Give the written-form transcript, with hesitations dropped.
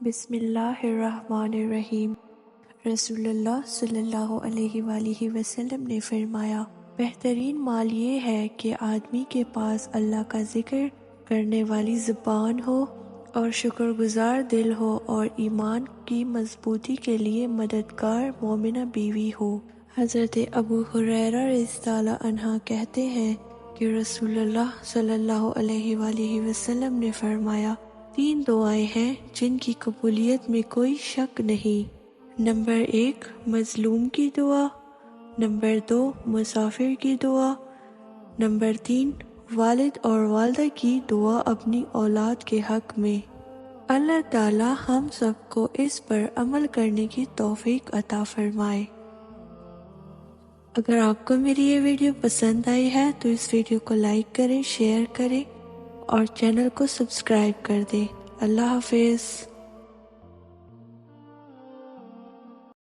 بسم اللہ الرحمن الرحیم۔ رسول اللہ صلی اللہ علیہ وآلہ وسلم نے فرمایا، بہترین مال یہ ہے کہ آدمی کے پاس اللہ کا ذکر کرنے والی زبان ہو اور شکر گزار دل ہو اور ایمان کی مضبوطی کے لیے مددگار مومنہ بیوی ہو۔ حضرت ابو ہریرہ رضی اللہ عنہ کہتے ہیں کہ رسول اللہ صلی اللہ علیہ وآلہ وسلم نے فرمایا، 3 دعائیں ہیں جن کی قبولیت میں کوئی شک نہیں۔ نمبر 1 مظلوم کی دعا، نمبر 2 مسافر کی دعا، نمبر 3 والد اور والدہ کی دعا اپنی اولاد کے حق میں۔ اللہ تعالی ہم سب کو اس پر عمل کرنے کی توفیق عطا فرمائے۔ اگر آپ کو میری یہ ویڈیو پسند آئی ہے تو اس ویڈیو کو لائک کریں، شیئر کریں اور چینل کو سبسکرائب کر دیں۔ اللہ حافظ۔